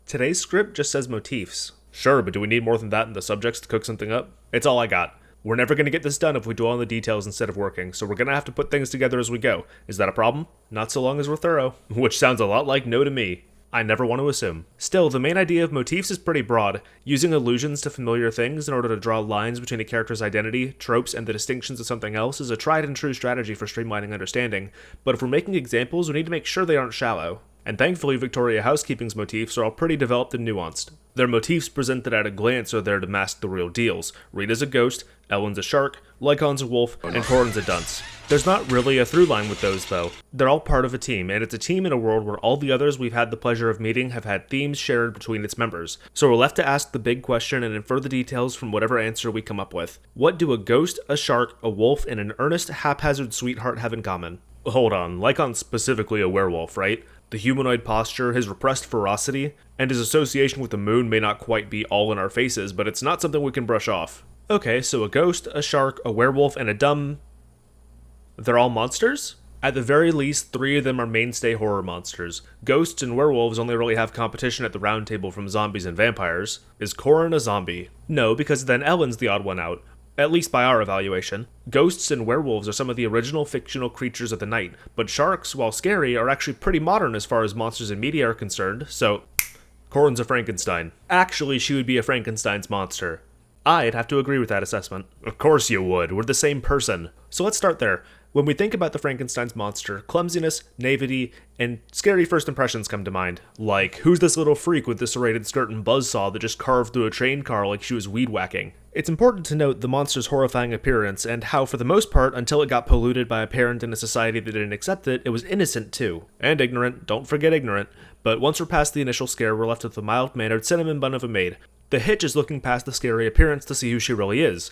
Today's script just says motifs. Sure, but do we need more than that in the subjects to cook something up? It's all I got. We're never going to get this done if we dwell on the details instead of working, so we're going to have to put things together as we go. Is that a problem? Not so long as we're thorough. Which sounds a lot like no to me. I never want to assume. Still, the main idea of motifs is pretty broad, using allusions to familiar things in order to draw lines between a character's identity, tropes, and the distinctions of something else is a tried and true strategy for streamlining understanding, but if we're making examples, we need to make sure they aren't shallow. And thankfully, Victoria Housekeeping's motifs are all pretty developed and nuanced. Their motifs presented at a glance are there to mask the real deals. Rita's a ghost, Ellen's a shark, Lycon's a wolf, and Corin's a dunce. There's not really a through line with those, though. They're all part of a team, and it's a team in a world where all the others we've had the pleasure of meeting have had themes shared between its members. So we're left to ask the big question and infer the details from whatever answer we come up with. What do a ghost, a shark, a wolf, and an earnest, haphazard sweetheart have in common? Hold on, Lycon's specifically a werewolf, right? The humanoid posture, his repressed ferocity, and his association with the moon may not quite be all in our faces, but it's not something we can brush off. Okay, so a ghost, a shark, a werewolf, and a dumb... They're all monsters? At the very least, 3 of them are mainstay horror monsters. Ghosts and werewolves only really have competition at the round table from zombies and vampires. Is Corin a zombie? No, because then Ellen's the odd one out. At least by our evaluation. Ghosts and werewolves are some of the original fictional creatures of the night, but sharks, while scary, are actually pretty modern as far as monsters in media are concerned, so... Corin's a Frankenstein. Actually, she would be a Frankenstein's monster. I'd have to agree with that assessment. Of course you would, we're the same person. So let's start there. When we think about the Frankenstein's monster, clumsiness, naivety, and scary first impressions come to mind. Like, who's this little freak with this serrated skirt and buzzsaw that just carved through a train car like she was weed whacking? It's important to note the monster's horrifying appearance, and how, for the most part, until it got polluted by a parent in a society that didn't accept it, it was innocent too. And ignorant, don't forget ignorant. But once we're past the initial scare, we're left with the mild-mannered cinnamon bun of a maid. The hitch is looking past the scary appearance to see who she really is.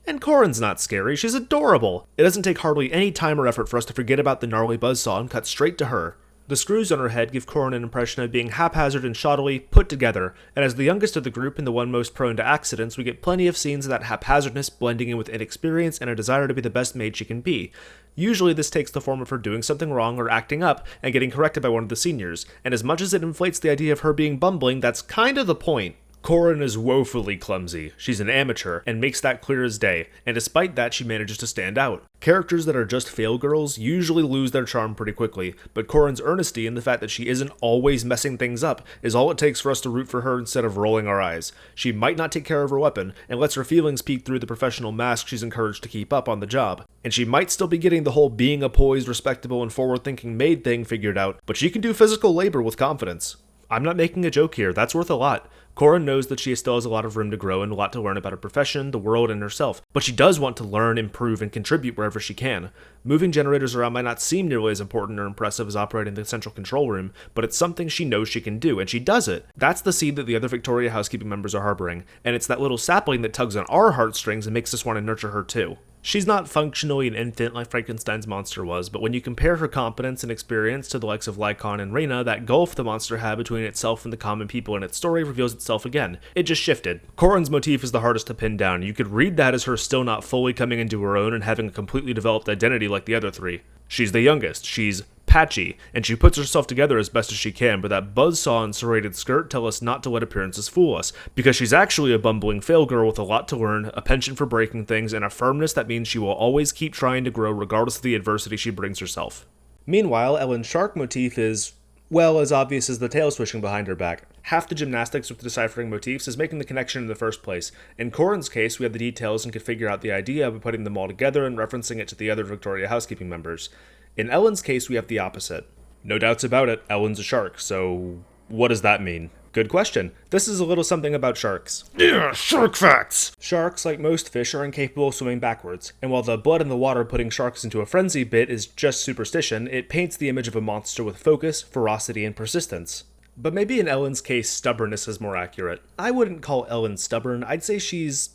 And Corin's not scary, she's adorable. It doesn't take hardly any time or effort for us to forget about the gnarly buzzsaw and cut straight to her. The screws on her head give Corin an impression of being haphazard and shoddily put together, and as the youngest of the group and the one most prone to accidents, we get plenty of scenes of that haphazardness blending in with inexperience and a desire to be the best maid she can be. Usually this takes the form of her doing something wrong or acting up and getting corrected by one of the seniors, and as much as it inflates the idea of her being bumbling, that's kind of the point. Corin is woefully clumsy. She's an amateur, and makes that clear as day, and despite that she manages to stand out. Characters that are just fail girls usually lose their charm pretty quickly, but Corin's earnesty and the fact that she isn't always messing things up is all it takes for us to root for her instead of rolling our eyes. She might not take care of her weapon, and lets her feelings peek through the professional mask she's encouraged to keep up on the job. And she might still be getting the whole being a poised, respectable, and forward-thinking maid thing figured out, but she can do physical labor with confidence. I'm not making a joke here, that's worth a lot. Corin knows that she still has a lot of room to grow and a lot to learn about her profession, the world, and herself, but she does want to learn, improve, and contribute wherever she can. Moving generators around might not seem nearly as important or impressive as operating the central control room, but it's something she knows she can do, and she does it. That's the seed that the other Victoria Housekeeping members are harboring, and it's that little sapling that tugs on our heartstrings and makes us want to nurture her too. She's not functionally an infant like Frankenstein's monster was, but when you compare her competence and experience to the likes of Lycon and Reyna, that gulf the monster had between itself and the common people in its story reveals itself again. It just shifted. Corin's motif is the hardest to pin down. You could read that as her still not fully coming into her own and having a completely developed identity like the other 3. She's the youngest, she's patchy, and she puts herself together as best as she can, but that buzzsaw and serrated skirt tell us not to let appearances fool us, because she's actually a bumbling fail girl with a lot to learn, a penchant for breaking things, and a firmness that means she will always keep trying to grow regardless of the adversity she brings herself. Meanwhile, Ellen's shark motif is, well, as obvious as the tail swishing behind her back. Half the gymnastics with deciphering motifs is making the connection in the first place. In Corin's case, we have the details and could figure out the idea by putting them all together and referencing it to the other Victoria Housekeeping members. In Ellen's case, we have the opposite. No doubts about it, Ellen's a shark, so what does that mean? Good question. This is a little something about sharks. Yeah, shark facts! Sharks, like most fish, are incapable of swimming backwards, and while the blood in the water putting sharks into a frenzy bit is just superstition, it paints the image of a monster with focus, ferocity, and persistence. But maybe in Ellen's case, stubbornness is more accurate. I wouldn't call Ellen stubborn, I'd say she's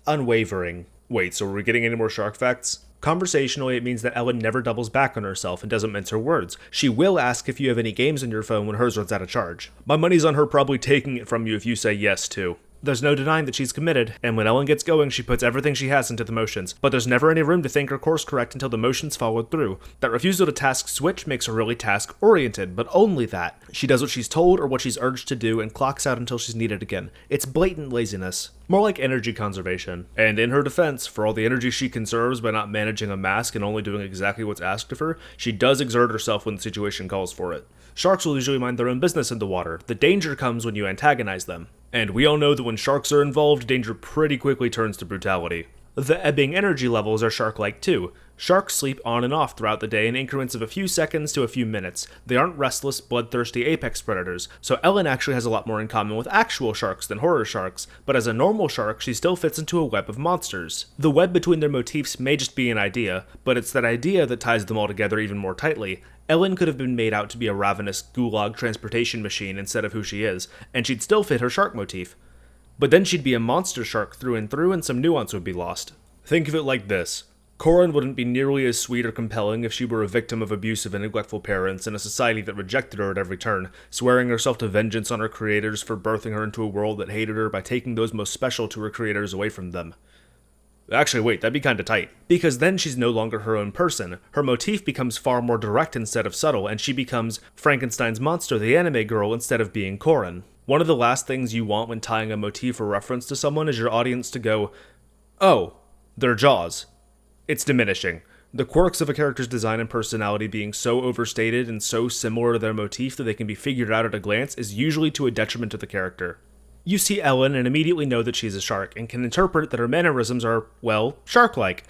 unwavering. Wait, so are we getting any more shark facts? Conversationally, it means that Ellen never doubles back on herself and doesn't mince her words. She will ask if you have any games on your phone when hers runs out of charge. My money's on her probably taking it from you if you say yes, too. There's no denying that she's committed, and when Ellen gets going, she puts everything she has into the motions, but there's never any room to think or course correct until the motions followed through. That refusal to task switch makes her really task-oriented, but only that. She does what she's told or what she's urged to do and clocks out until she's needed again. It's blatant laziness. More like energy conservation. And in her defense, for all the energy she conserves by not managing a mask and only doing exactly what's asked of her, she does exert herself when the situation calls for it. Sharks will usually mind their own business in the water. The danger comes when you antagonize them. And we all know that when sharks are involved, danger pretty quickly turns to brutality. The ebbing energy levels are shark-like too. Sharks sleep on and off throughout the day in increments of a few seconds to a few minutes. They aren't restless, bloodthirsty apex predators, so Ellen actually has a lot more in common with actual sharks than horror sharks, but as a normal shark, she still fits into a web of monsters. The web between their motifs may just be an idea, but it's that idea that ties them all together even more tightly. Ellen could have been made out to be a ravenous gulag transportation machine instead of who she is, and she'd still fit her shark motif. But then she'd be a monster shark through and through, and some nuance would be lost. Think of it like this. Corin wouldn't be nearly as sweet or compelling if she were a victim of abusive and neglectful parents in a society that rejected her at every turn, swearing herself to vengeance on her creators for birthing her into a world that hated her by taking those most special to her creators away from them. Actually, wait, that'd be kinda tight. Because then she's no longer her own person. Her motif becomes far more direct instead of subtle, and she becomes Frankenstein's monster, the anime girl, instead of being Corin. One of the last things you want when tying a motif or reference to someone is your audience to go, "Oh, their jaws." It's diminishing. The quirks of a character's design and personality being so overstated and so similar to their motif that they can be figured out at a glance is usually to a detriment to the character. You see Ellen and immediately know that she's a shark, and can interpret that her mannerisms are, well, shark-like.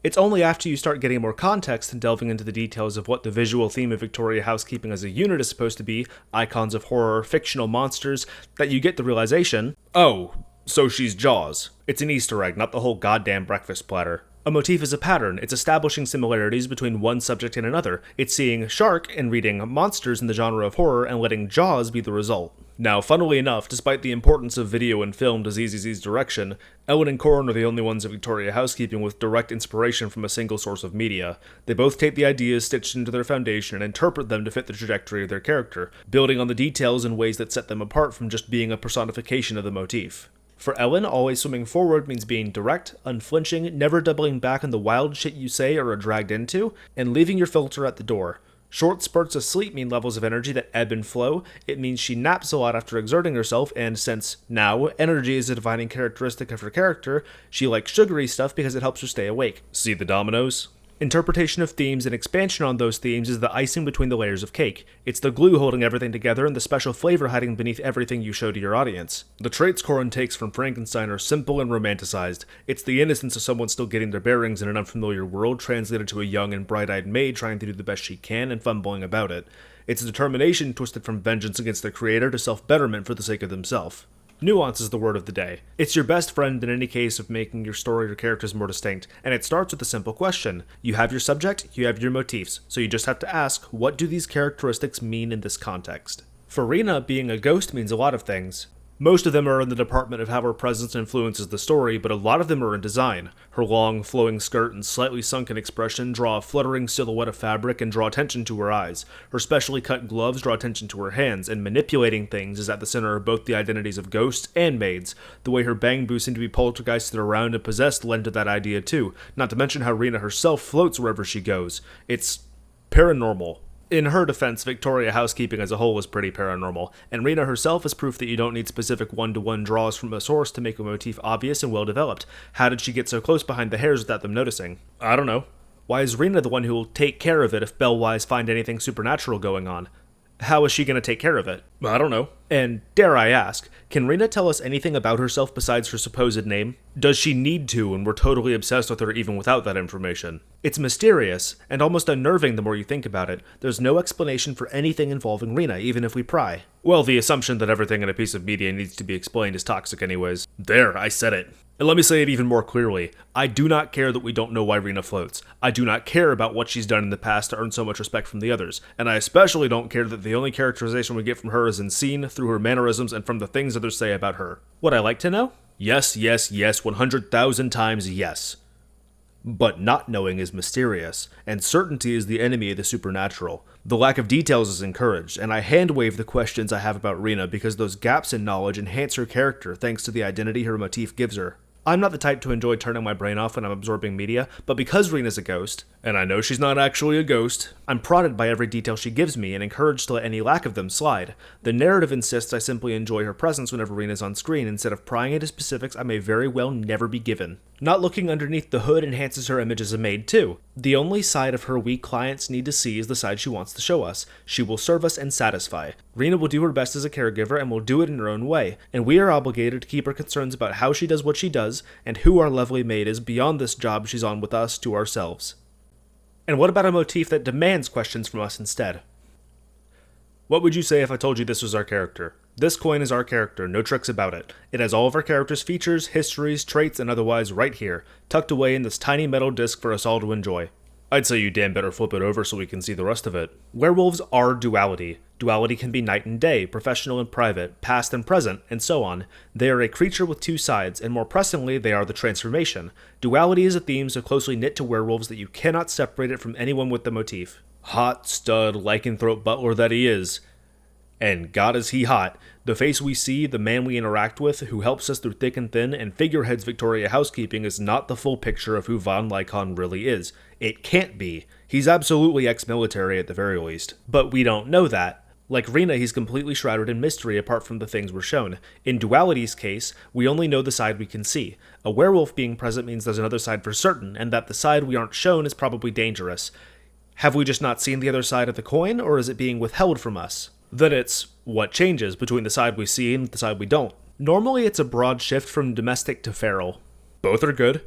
It's only after you start getting more context and delving into the details of what the visual theme of Victoria housekeeping as a unit is supposed to be, icons of horror, fictional monsters, that you get the realization, oh, so she's Jaws. It's an Easter egg, not the whole goddamn breakfast platter. A motif is a pattern. It's establishing similarities between one subject and another. It's seeing shark and reading monsters in the genre of horror and letting Jaws be the result. Now, funnily enough, despite the importance of video and film to ZZZ's direction, Ellen and Corin are the only ones at Victoria Housekeeping with direct inspiration from a single source of media. They both take the ideas stitched into their foundation and interpret them to fit the trajectory of their character, building on the details in ways that set them apart from just being a personification of the motif. For Ellen, always swimming forward means being direct, unflinching, never doubling back on the wild shit you say or are dragged into, and leaving your filter at the door. Short spurts of sleep mean levels of energy that ebb and flow. It means she naps a lot after exerting herself, and since, now, energy is a defining characteristic of her character, she likes sugary stuff because it helps her stay awake. See the dominoes? Interpretation of themes and expansion on those themes is the icing between the layers of cake. It's the glue holding everything together and the special flavor hiding beneath everything you show to your audience. The traits Corin takes from Frankenstein are simple and romanticized. It's the innocence of someone still getting their bearings in an unfamiliar world translated to a young and bright-eyed maid trying to do the best she can and fumbling about it. It's determination twisted from vengeance against their creator to self-betterment for the sake of themselves. Nuance is the word of the day. It's your best friend in any case of making your story or characters more distinct, and it starts with a simple question. You have your subject, you have your motifs, so you just have to ask, what do these characteristics mean in this context? For Rena, being a ghost means a lot of things. Most of them are in the department of how her presence influences the story, but a lot of them are in design. Her long, flowing skirt and slightly sunken expression draw a fluttering silhouette of fabric and draw attention to her eyes. Her specially cut gloves draw attention to her hands, and manipulating things is at the center of both the identities of ghosts and maids. The way her bang boots seem to be poltergeisted around and possessed lend to that idea too, not to mention how Rena herself floats wherever she goes. It's paranormal. In her defense, Victoria Housekeeping as a whole is pretty paranormal, and Rena herself is proof that you don't need specific one-to-one draws from a source to make a motif obvious and well-developed. How did she get so close behind the hairs without them noticing? I don't know. Why is Rena the one who will take care of it if Bellwise find anything supernatural going on? How is she going to take care of it? I don't know. And, dare I ask, can Rena tell us anything about herself besides her supposed name? Does she need to, and we're totally obsessed with her even without that information? It's mysterious, and almost unnerving the more you think about it. There's no explanation for anything involving Rena, even if we pry. Well, the assumption that everything in a piece of media needs to be explained is toxic anyways. There, I said it. And let me say it even more clearly. I do not care that we don't know why Rena floats. I do not care about what she's done in the past to earn so much respect from the others. And I especially don't care that the only characterization we get from her is in scene, through her mannerisms, and from the things others say about her. Would I like to know? Yes, yes, yes, 100,000 times yes. But not knowing is mysterious, and certainty is the enemy of the supernatural. The lack of details is encouraged, and I hand-wave the questions I have about Rena because those gaps in knowledge enhance her character thanks to the identity her motif gives her. I'm not the type to enjoy turning my brain off when I'm absorbing media, but because Rena's a ghost, and I know she's not actually a ghost, I'm prodded by every detail she gives me and encouraged to let any lack of them slide. The narrative insists I simply enjoy her presence whenever Rena's on screen instead of prying into specifics I may very well never be given. Not looking underneath the hood enhances her image as a maid too. The only side of her we clients need to see is the side she wants to show us. She will serve us and satisfy. Rena will do her best as a caregiver and will do it in her own way, and we are obligated to keep her concerns about how she does what she does and who our lovely maid is beyond this job she's on with us to ourselves. And what about a motif that demands questions from us instead? What would you say if I told you this was our character? This coin is our character, no tricks about it. It has all of our character's features, histories, traits, and otherwise right here, tucked away in this tiny metal disc for us all to enjoy. I'd say you damn better flip it over so we can see the rest of it. Werewolves are duality. Duality can be night and day, professional and private, past and present, and so on. They are a creature with two sides, and more pressingly, they are the transformation. Duality is a theme so closely knit to werewolves that you cannot separate it from anyone with the motif. Hot stud, lycanthrope butler that he is. And God is he hot. The face we see, the man we interact with, who helps us through thick and thin, and figureheads Victoria housekeeping is not the full picture of who Von Lycon really is. It can't be. He's absolutely ex-military at the very least. But we don't know that. Like Rena, he's completely shrouded in mystery apart from the things we're shown. In Duality's case, we only know the side we can see. A werewolf being present means there's another side for certain, and that the side we aren't shown is probably dangerous. Have we just not seen the other side of the coin, or is it being withheld from us? Then it's what changes between the side we see and the side we don't. Normally it's a broad shift from domestic to feral. Both are good.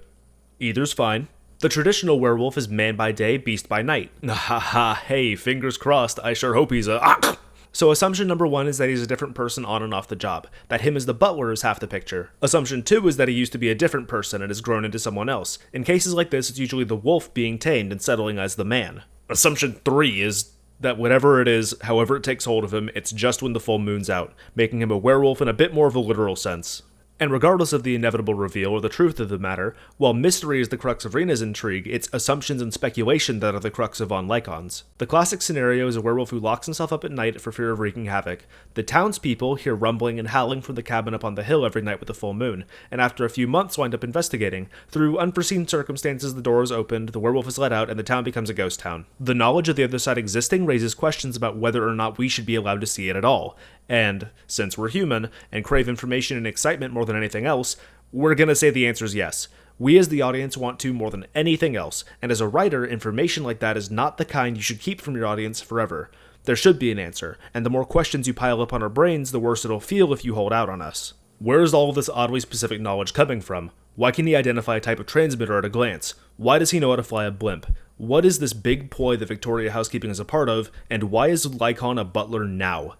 Either's fine. The traditional werewolf is man by day, beast by night. Haha, hey, fingers crossed, I sure hope he's a... So assumption number 1 is that he's a different person on and off the job. That him as the butler is half the picture. Assumption 2 is that he used to be a different person and has grown into someone else. In cases like this, it's usually the wolf being tamed and settling as the man. Assumption 3 is that whatever it is, however it takes hold of him, it's just when the full moon's out, making him a werewolf in a bit more of a literal sense. And regardless of the inevitable reveal or the truth of the matter, while mystery is the crux of Rena's intrigue, it's assumptions and speculation that are the crux of Von Lycon's. The classic scenario is a werewolf who locks himself up at night for fear of wreaking havoc. The townspeople hear rumbling and howling from the cabin up on the hill every night with the full moon, and after a few months wind up investigating. Through unforeseen circumstances, the door is opened, the werewolf is let out, and the town becomes a ghost town. The knowledge of the other side existing raises questions about whether or not we should be allowed to see it at all. And, since we're human, and crave information and excitement more than anything else, we're gonna say the answer is yes. We as the audience want to more than anything else, and as a writer, information like that is not the kind you should keep from your audience forever. There should be an answer, and the more questions you pile up on our brains, the worse it'll feel if you hold out on us. Where is all of this oddly specific knowledge coming from? Why can he identify a type of transmitter at a glance? Why does he know how to fly a blimp? What is this big ploy that Victoria housekeeping is a part of, and why is Lycon a butler now?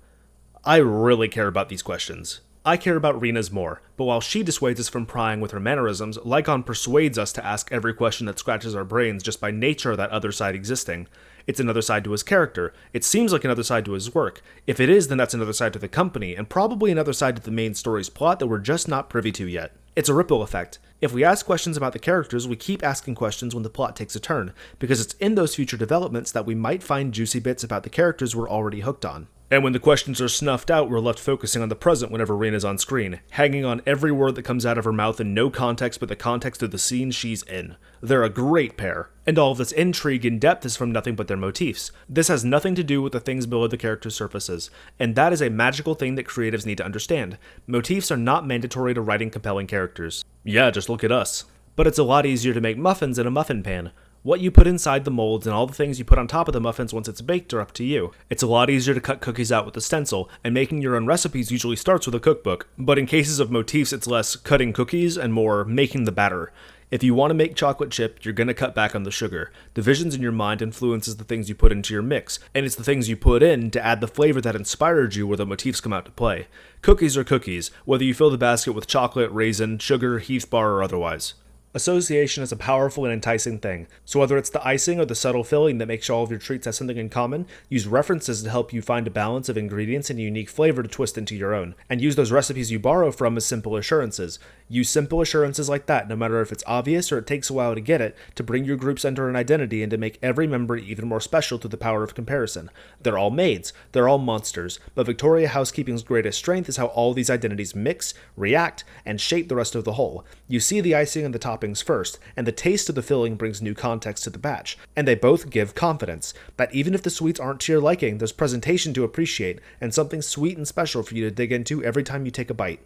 I really care about these questions. I care about Rena's more, but while she dissuades us from prying with her mannerisms, Lycon persuades us to ask every question that scratches our brains just by nature of that other side existing. It's another side to his character. It seems like another side to his work. If it is, then that's another side to the company, and probably another side to the main story's plot that we're just not privy to yet. It's a ripple effect. If we ask questions about the characters, we keep asking questions when the plot takes a turn, because it's in those future developments that we might find juicy bits about the characters we're already hooked on. And when the questions are snuffed out, we're left focusing on the present whenever Rena's on screen, hanging on every word that comes out of her mouth in no context but the context of the scene she's in. They're a great pair, and all of this intrigue and depth is from nothing but their motifs. This has nothing to do with the things below the character's surfaces, and that is a magical thing that creatives need to understand. Motifs are not mandatory to writing compelling characters. Yeah, just look at us. But it's a lot easier to make muffins in a muffin pan. What you put inside the molds and all the things you put on top of the muffins once it's baked are up to you. It's a lot easier to cut cookies out with a stencil, and making your own recipes usually starts with a cookbook. But in cases of motifs, it's less cutting cookies and more making the batter. If you want to make chocolate chip, you're going to cut back on the sugar. The visions in your mind influences the things you put into your mix, and it's the things you put in to add the flavor that inspired you where the motifs come out to play. Cookies are cookies, whether you fill the basket with chocolate, raisin, sugar, Heath bar, or otherwise. Association is a powerful and enticing thing, so whether it's the icing or the subtle filling that makes all of your treats have something in common, use references to help you find a balance of ingredients and a unique flavor to twist into your own, and use those recipes you borrow from as simple assurances. Use simple assurances like that, no matter if it's obvious or it takes a while to get it, to bring your groups under an identity and to make every member even more special through the power of comparison. They're all maids, they're all monsters, but Victoria Housekeeping's greatest strength is how all these identities mix, react, and shape the rest of the whole. You see the icing and the toppings first, and the taste of the filling brings new context to the batch, and they both give confidence, that even if the sweets aren't to your liking, there's presentation to appreciate, and something sweet and special for you to dig into every time you take a bite.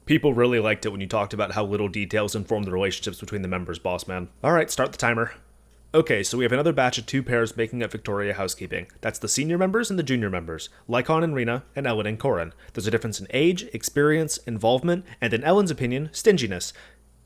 People really liked it when you talked about how little details inform the relationships between the members, boss man. Alright, start the timer. Okay, so we have another batch of 2 pairs making up Victoria Housekeeping. That's the senior members and the junior members, Lycon and Rena, and Ellen and Corin. There's a difference in age, experience, involvement, and in Ellen's opinion, stinginess.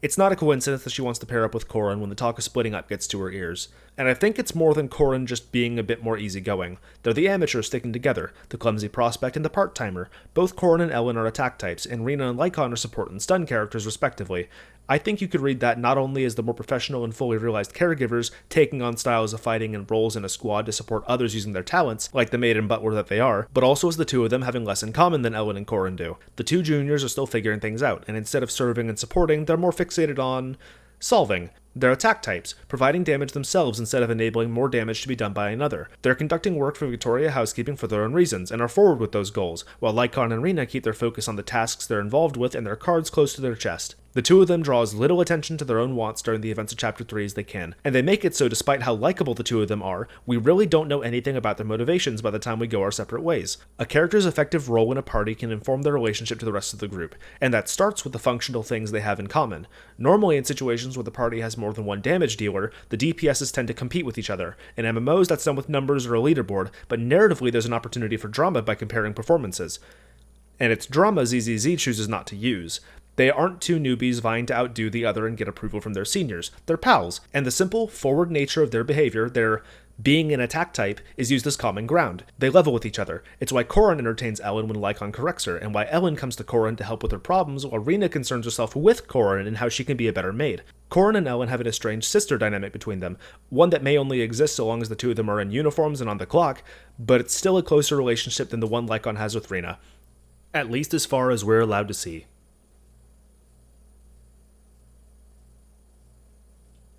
It's not a coincidence that she wants to pair up with Corin when the talk of splitting up gets to her ears. And I think it's more than Corin just being a bit more easygoing. They're the amateurs sticking together, the clumsy prospect and the part-timer. Both Corin and Ellen are attack types, and Rena and Lycon are support and stun characters respectively. I think you could read that not only as the more professional and fully realized caregivers taking on styles of fighting and roles in a squad to support others using their talents, like the maid and butler that they are, but also as the two of them having less in common than Ellen and Corin do. The 2 juniors are still figuring things out, and instead of serving and supporting, they're more fixated on solving. They're attack types, providing damage themselves instead of enabling more damage to be done by another. They're conducting work for Victoria Housekeeping for their own reasons, and are forward with those goals, while Lycon and Rena keep their focus on the tasks they're involved with and their cards close to their chest. The 2 of them draw as little attention to their own wants during the events of Chapter 3 as they can, and they make it so despite how likable the 2 of them are, we really don't know anything about their motivations by the time we go our separate ways. A character's effective role in a party can inform their relationship to the rest of the group, and that starts with the functional things they have in common. Normally in situations where the party has more than one damage dealer, the DPSs tend to compete with each other. In MMOs that's done with numbers or a leaderboard, but narratively there's an opportunity for drama by comparing performances. And it's drama ZZZ chooses not to use. They aren't 2 newbies vying to outdo the other and get approval from their seniors. They're pals, and the simple, forward nature of their behavior, their being an attack type, is used as common ground. They level with each other. It's why Corin entertains Ellen when Lycon corrects her, and why Ellen comes to Corin to help with her problems, while Rena concerns herself with Corin and how she can be a better maid. Corin and Ellen have an estranged sister dynamic between them, one that may only exist so long as the 2 of them are in uniforms and on the clock, but it's still a closer relationship than the one Lycon has with Rena. At least as far as we're allowed to see.